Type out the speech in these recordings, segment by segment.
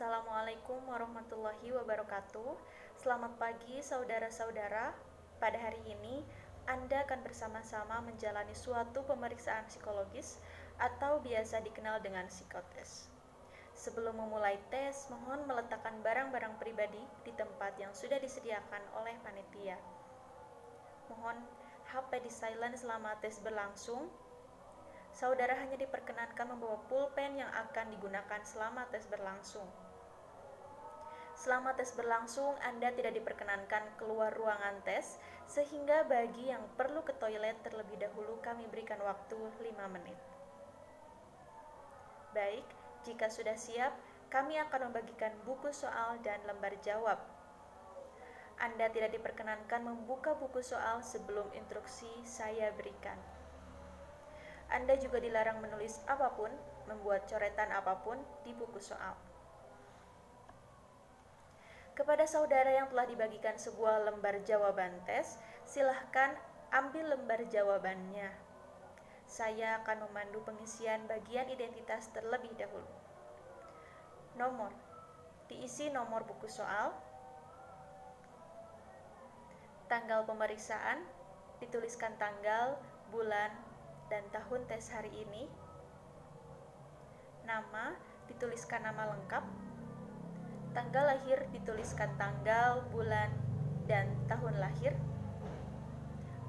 Assalamualaikum warahmatullahi wabarakatuh. Selamat pagi saudara-saudara. Pada hari ini, Anda akan bersama-sama menjalani suatu pemeriksaan psikologis atau biasa dikenal dengan psikotes. Sebelum memulai tes, mohon meletakkan barang-barang pribadi di tempat yang sudah disediakan oleh panitia. Mohon HP di silent selama tes berlangsung. Saudara hanya diperkenankan membawa pulpen yang akan digunakan selama tes berlangsung. Selama tes berlangsung, Anda tidak diperkenankan keluar ruangan tes, sehingga bagi yang perlu ke toilet terlebih dahulu kami berikan waktu 5 menit. Baik, jika sudah siap, kami akan membagikan buku soal dan lembar jawab. Anda tidak diperkenankan membuka buku soal sebelum instruksi saya berikan. Anda juga dilarang menulis apapun, membuat coretan apapun di buku soal. Kepada saudara yang telah dibagikan sebuah lembar jawaban tes, silahkan ambil lembar jawabannya. Saya akan memandu pengisian bagian identitas terlebih dahulu. Nomor, diisi nomor buku soal. Tanggal pemeriksaan, dituliskan tanggal, bulan, dan tahun tes hari ini. Nama, dituliskan nama lengkap. Tanggal lahir, dituliskan tanggal, bulan, dan tahun lahir.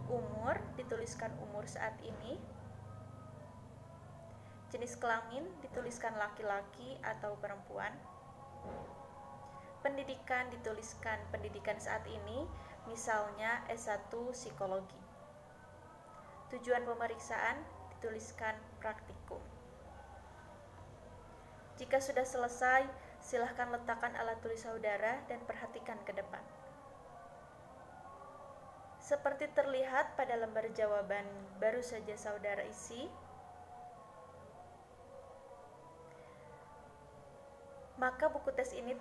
Umur, dituliskan umur saat ini. Jenis kelamin, dituliskan laki-laki atau perempuan. Pendidikan, dituliskan pendidikan saat ini, misalnya S1 Psikologi. Tujuan pemeriksaan, dituliskan praktikum. Jika sudah selesai, silahkan letakkan alat tulis saudara dan perhatikan ke depan. Seperti terlihat pada lembar jawaban baru saja saudara isi, maka buku tes ini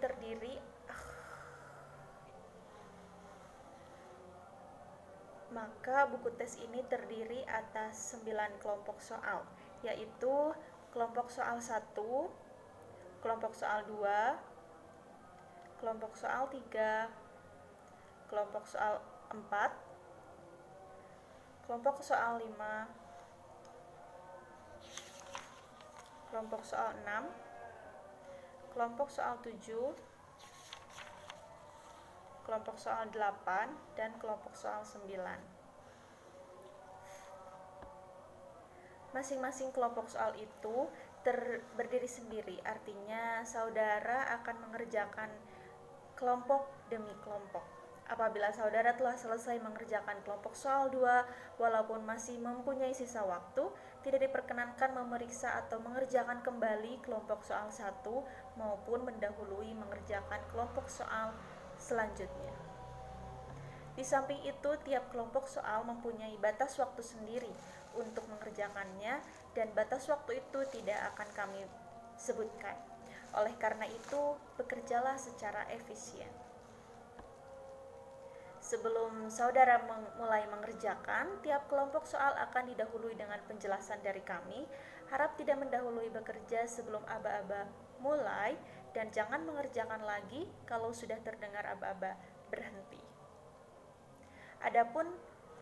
terdiri atas 9 kelompok soal, yaitu kelompok soal 1, kelompok soal 2, kelompok soal 3, kelompok soal 4, kelompok soal 5, kelompok soal 6, kelompok soal 7, kelompok soal 8, dan kelompok soal 9. Masing-masing kelompok soal itu berdiri sendiri, artinya saudara akan mengerjakan kelompok demi kelompok. Apabila saudara telah selesai mengerjakan kelompok soal 2, walaupun masih mempunyai sisa waktu, tidak diperkenankan memeriksa atau mengerjakan kembali kelompok soal 1 maupun mendahului mengerjakan kelompok soal selanjutnya. Di samping itu, tiap kelompok soal mempunyai batas waktu sendiri untuk mengerjakannya, dan batas waktu itu tidak akan kami sebutkan. Oleh karena itu, bekerjalah secara efisien. Sebelum saudara mulai mengerjakan, tiap kelompok soal akan didahului dengan penjelasan dari kami. Harap tidak mendahului bekerja sebelum aba-aba mulai, dan jangan mengerjakan lagi kalau sudah terdengar aba-aba berhenti. Adapun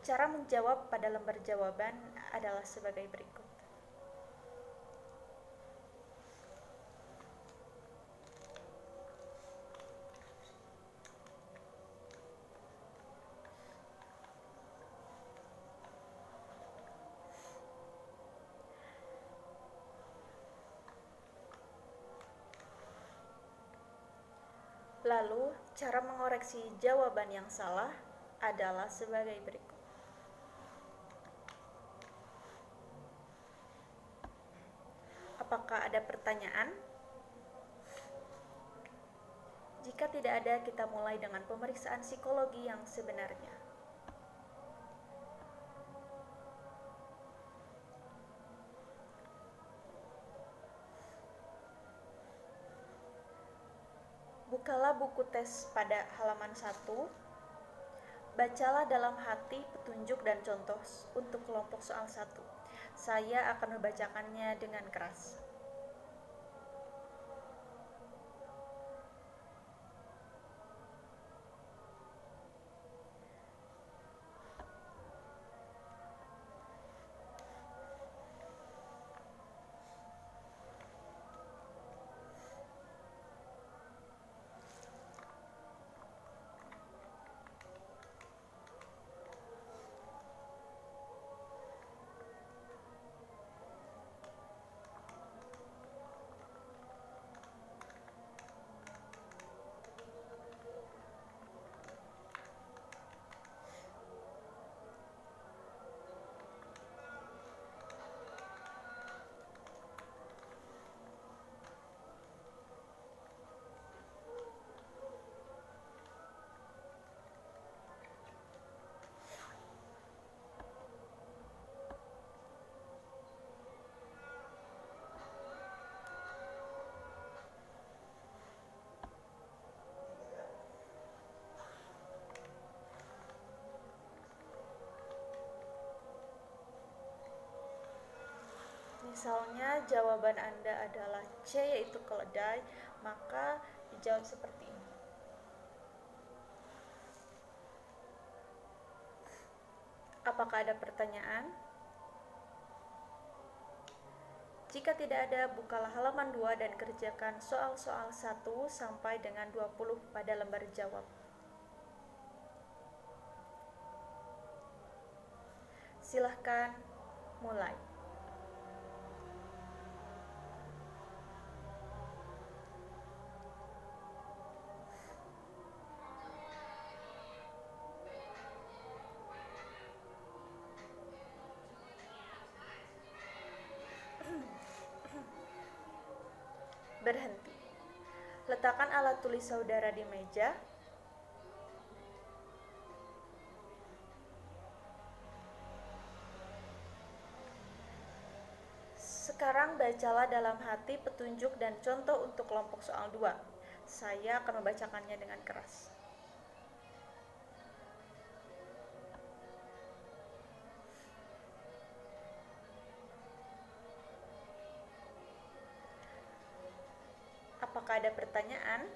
cara menjawab pada lembar jawaban adalah sebagai berikut. Lalu, cara mengoreksi jawaban yang salah adalah sebagai berikut. Apakah ada pertanyaan? Jika tidak ada, kita mulai dengan pemeriksaan psikologi yang sebenarnya. Bukalah buku tes pada halaman 1. Bacalah dalam hati petunjuk dan contoh untuk kelompok soal 1. Saya akan membacakannya dengan keras. Misalnya jawaban Anda adalah C, yaitu keledai, maka dijawab seperti ini. Apakah ada pertanyaan? Jika tidak ada, bukalah halaman 2 dan kerjakan soal-soal 1 sampai dengan 20 pada lembar jawab. Silahkan mulai. Berhenti. Letakkan alat tulis saudara di meja. Sekarang bacalah dalam hati petunjuk dan contoh untuk kelompok soal 2. Saya akan membacakannya dengan keras. Apakah ada pertanyaan?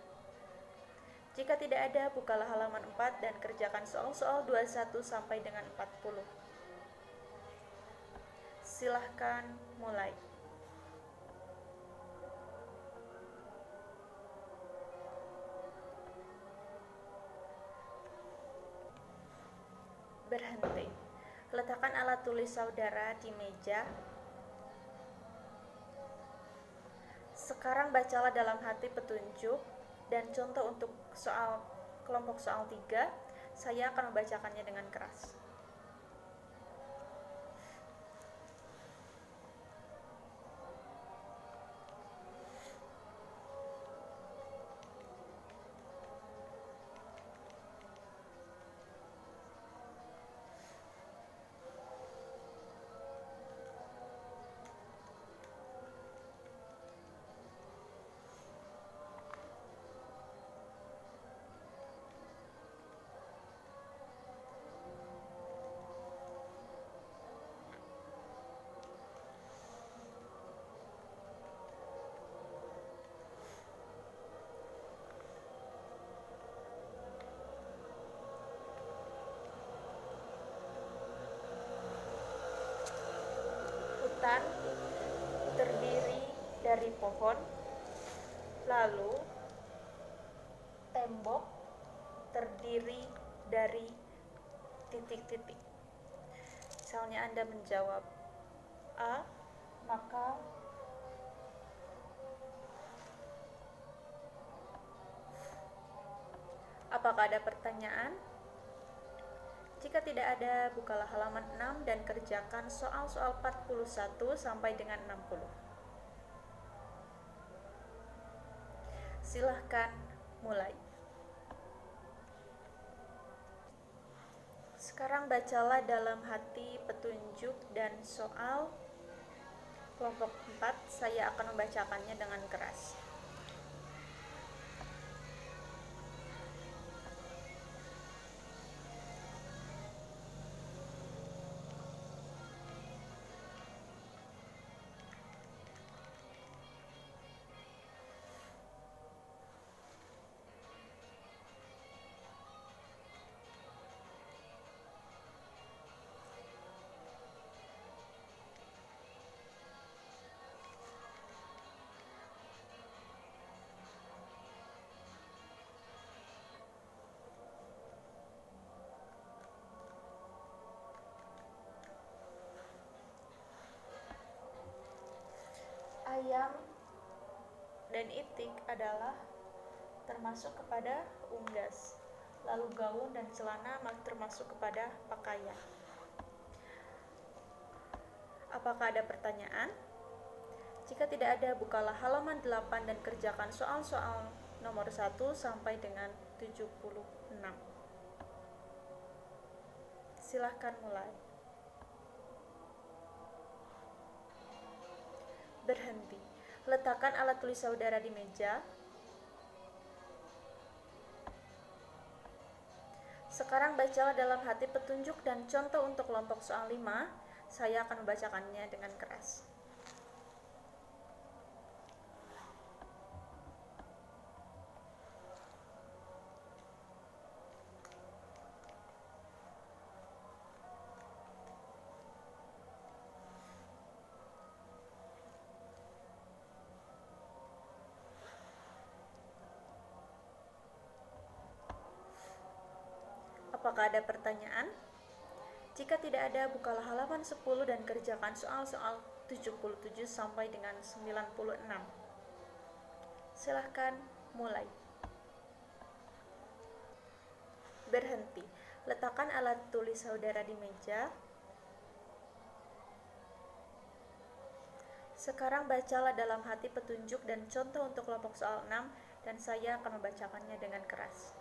Jika tidak ada, bukalah halaman 4 dan kerjakan soal-soal 21 sampai dengan 40. Silahkan mulai. Berhenti. Letakkan alat tulis saudara di meja. Sekarang bacalah dalam hati petunjuk dan contoh untuk kelompok soal 3. Saya akan membacakannya dengan keras. Hutan terdiri dari pohon, lalu tembok terdiri dari titik-titik. Misalnya Anda menjawab A, maka apakah ada pertanyaan? Jika tidak ada, bukalah halaman 6 dan kerjakan soal-soal 41 sampai dengan 60. Silahkan mulai. Sekarang bacalah dalam hati petunjuk dan soal kelompok 4. Saya akan membacakannya dengan keras. Ayam dan itik adalah termasuk kepada unggas, lalu gaun dan celana termasuk kepada pakaian. Apakah ada pertanyaan? Jika tidak ada, bukalah halaman 8 dan kerjakan soal-soal nomor 1 sampai dengan 76. Silahkan mulai. Berhenti. Letakkan alat tulis saudara di meja. Sekarang bacalah dalam hati petunjuk dan contoh untuk kelompok soal 5. Saya akan membacakannya dengan keras. Apakah ada pertanyaan? Jika tidak ada, bukalah halaman 10 dan kerjakan soal-soal 77 sampai dengan 96. Silahkan mulai. Berhenti. Letakkan alat tulis saudara di meja. Sekarang bacalah dalam hati petunjuk dan contoh untuk kelompok soal 6 dan saya akan membacakannya dengan keras.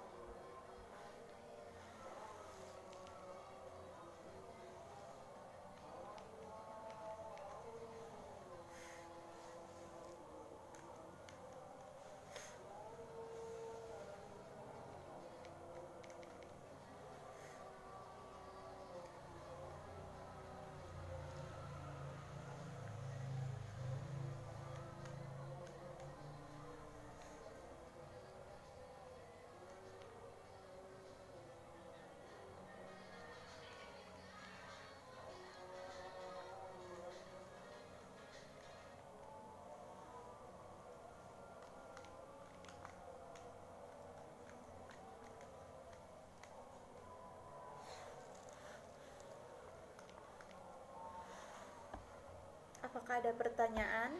Apakah ada pertanyaan?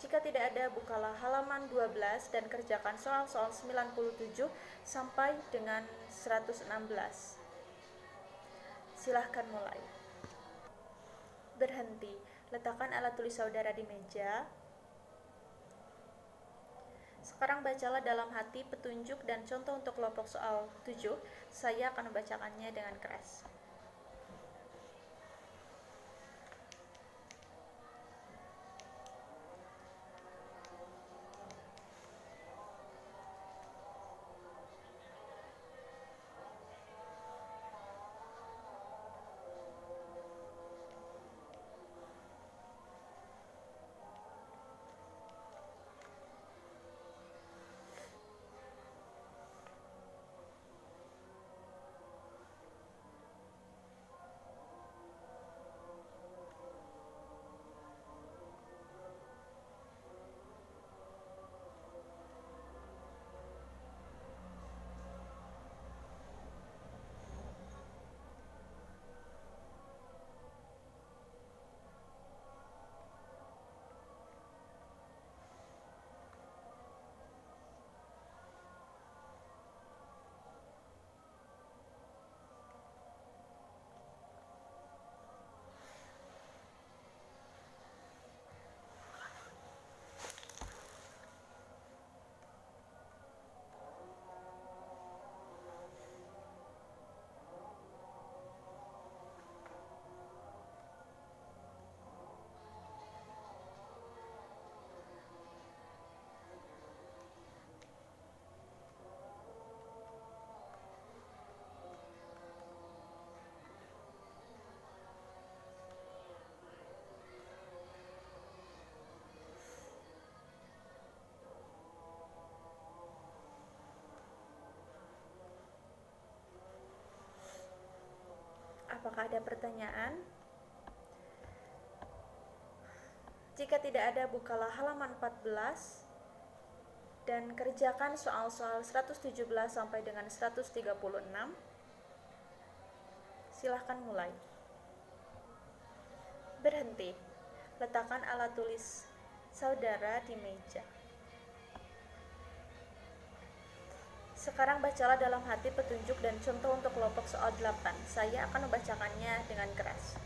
Jika tidak ada, bukalah halaman 12 dan kerjakan soal-soal 97 sampai dengan 116. Silahkan mulai. Berhenti. Letakkan alat tulis saudara di meja. Sekarang bacalah dalam hati petunjuk dan contoh untuk kelompok soal 7. Saya akan membacakannya dengan keras. Apakah ada pertanyaan? Jika tidak ada, bukalah halaman 14 dan kerjakan soal-soal 117 sampai dengan 136. Silahkan mulai. Berhenti. Letakkan alat tulis saudara di meja. Sekarang bacalah dalam hati petunjuk dan contoh untuk kelompok soal 8. Saya akan membacakannya dengan keras.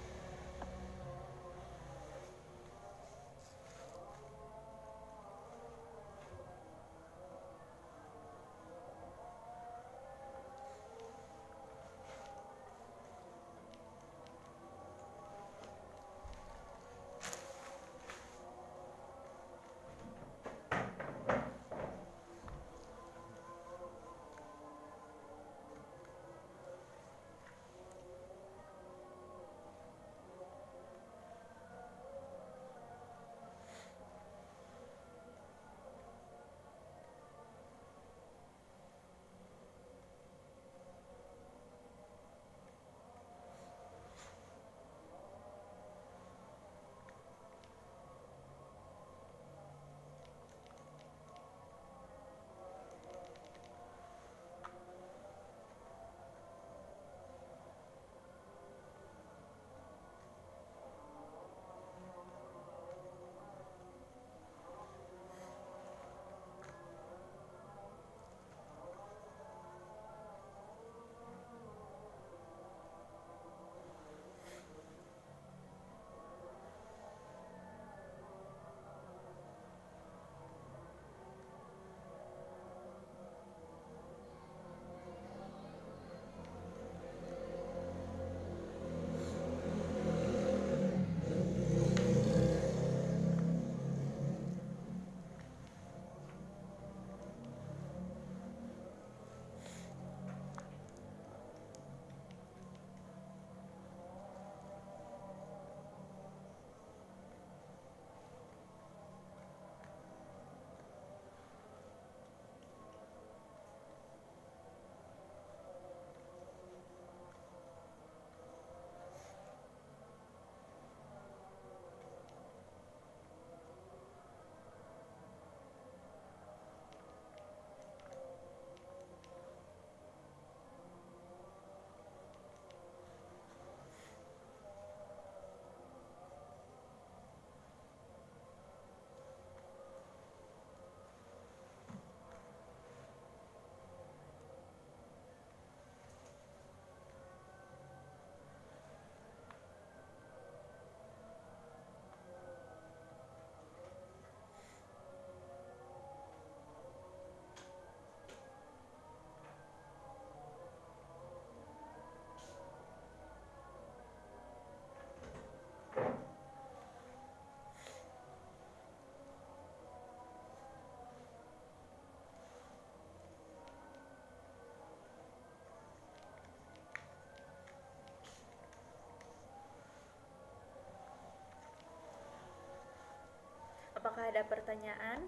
Apakah ada pertanyaan?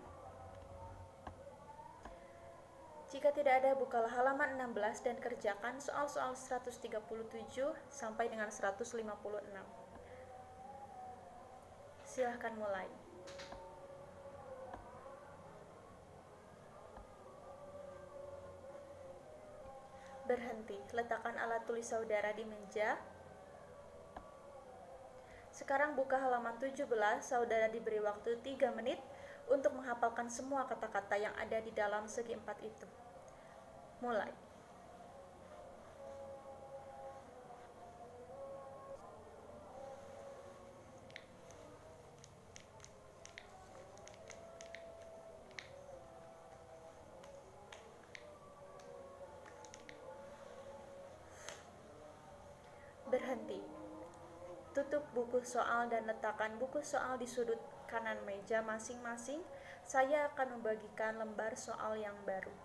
Jika tidak ada, bukalah halaman 16 dan kerjakan soal-soal 137 sampai dengan 156. Silahkan mulai. Berhenti, letakkan alat tulis saudara di meja. Sekarang buka halaman 17, saudara diberi waktu 3 menit untuk menghafalkan semua kata-kata yang ada di dalam segi 4 itu. Mulai. Berhenti. Tutup buku soal dan letakkan buku soal di sudut kanan meja masing-masing. Saya akan membagikan lembar soal yang baru.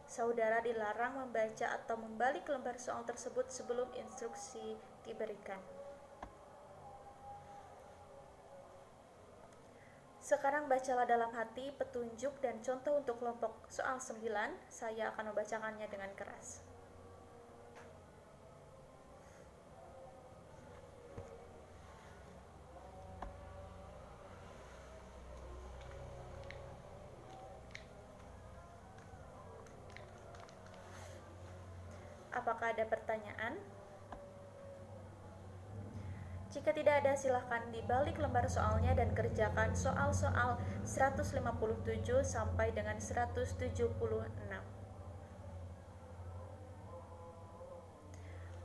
Saudara dilarang membaca atau membalik lembar soal tersebut sebelum instruksi diberikan. Sekarang bacalah dalam hati petunjuk dan contoh untuk kelompok soal 9. Saya akan membacakannya dengan keras. Apakah ada pertanyaan? Jika tidak ada, silahkan dibalik lembar soalnya dan kerjakan soal-soal 157 sampai dengan 176.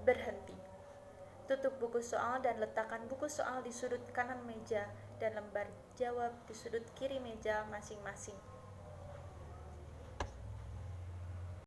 Berhenti. Tutup buku soal dan letakkan buku soal di sudut kanan meja dan lembar jawab di sudut kiri meja masing-masing.